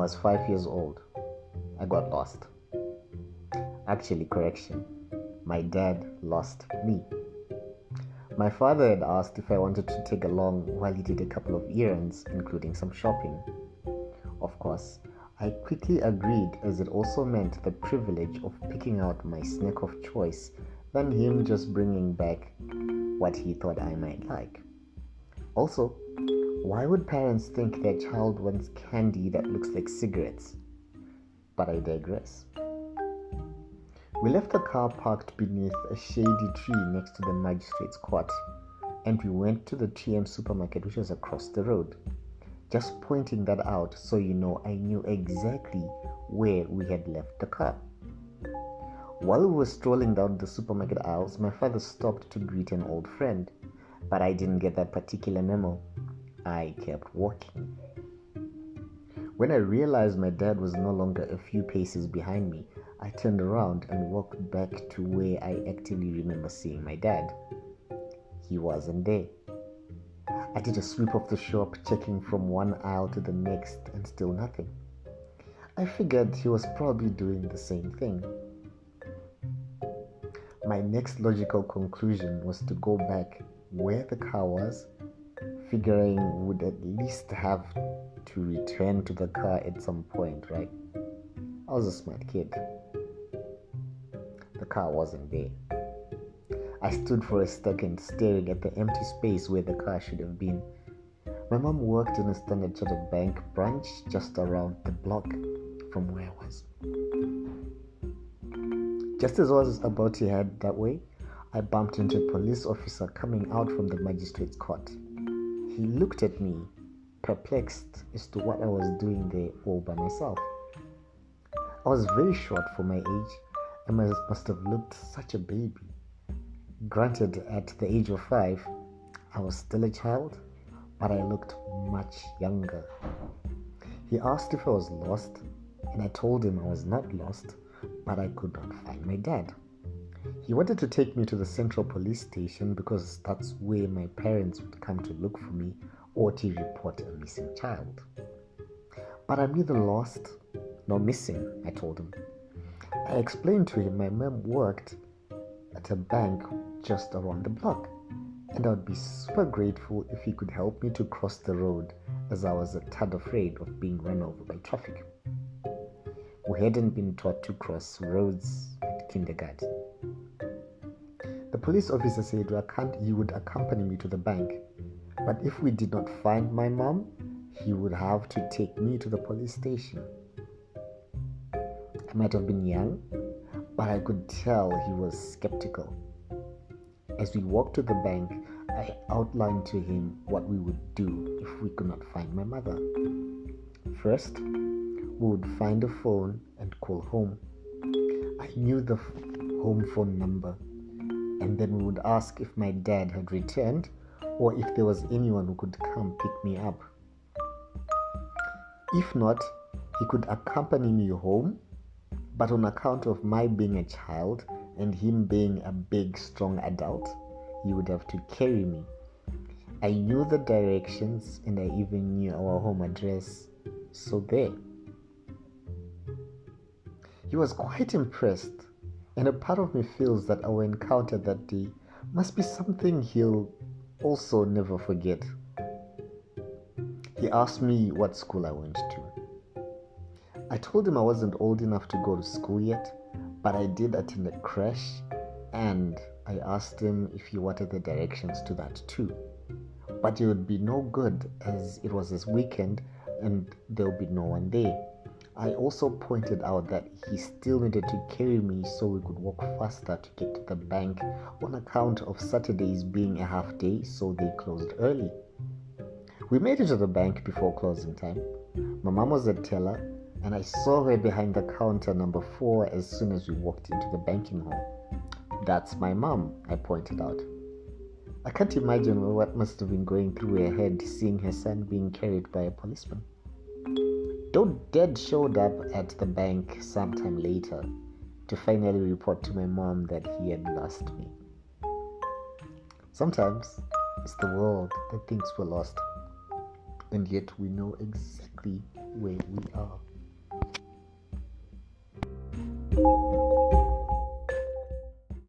was 5 years old, I got lost. Actually, correction, my dad lost me. My father had asked if I wanted to take along while he did a couple of errands, including some shopping. Of course, I quickly agreed, as it also meant the privilege of picking out my snack of choice than him just bringing back what he thought I might like. Also, why would parents think their child wants candy that looks like cigarettes? But I digress. We left the car parked beneath a shady tree next to the magistrate's court, and we went to the TM supermarket, which was across the road. Just pointing that out so you know I knew exactly where we had left the car. While we were strolling down the supermarket aisles, my father stopped to greet an old friend, but I didn't get that particular memo. I kept walking. When I realized my dad was no longer a few paces behind me, I turned around and walked back to where I actively remember seeing my dad. He wasn't there. I did a sweep of the shop, checking from one aisle to the next, and still nothing. I figured he was probably doing the same thing. My next logical conclusion was to go back where the car was, figuring would at least have to return to the car at some point, right? I was a smart kid. The car wasn't there. I stood for a second staring at the empty space where the car should have been. My mom worked in a Standard Chartered Bank branch just around the block from where I was. Just as I was about to head that way, I bumped into a police officer coming out from the magistrate's court. He looked at me, perplexed as to what I was doing there all by myself. I was very short for my age and must have looked such a baby. Granted, at the age of 5, I was still a child, but I looked much younger. He asked if I was lost, and I told him I was not lost, but I could not find my dad. He wanted to take me to the central police station because that's where my parents would come to look for me or to report a missing child. But I'm neither lost nor missing, I told him. I explained to him my mom worked at a bank just around the block, and I would be super grateful if he could help me to cross the road, as I was a tad afraid of being run over by traffic. We hadn't been taught to cross roads at kindergarten. The police officer said he would accompany me to the bank, but if we did not find my mom, he would have to take me to the police station. I might have been young, but I could tell he was skeptical. As we walked to the bank, I outlined to him what we would do if we could not find my mother. First, we would find a phone and call home. I knew the home phone number, and then we would ask if my dad had returned or if there was anyone who could come pick me up. If not, he could accompany me home, but on account of my being a child and him being a big, strong adult, he would have to carry me. I knew the directions and I even knew our home address, so there. He was quite impressed, and a part of me feels that our encounter that day must be something he'll also never forget. He asked me what school I went to. I told him I wasn't old enough to go to school yet, but I did attend a creche, and I asked him if he wanted the directions to that too. But it would be no good as it was his weekend and there would be no one there. I also pointed out that he still needed to carry me so we could walk faster to get to the bank on account of Saturdays being a half day, so they closed early. We made it to the bank before closing time. My mom was a teller, and I saw her behind the counter number 4 as soon as we walked into the banking hall. "That's my mom," I pointed out. I can't imagine what must have been going through her head seeing her son being carried by a policeman. Dad showed up at the bank sometime later to finally report to my mom that he had lost me. Sometimes it's the world that thinks we're lost, and yet we know exactly where we are. bye.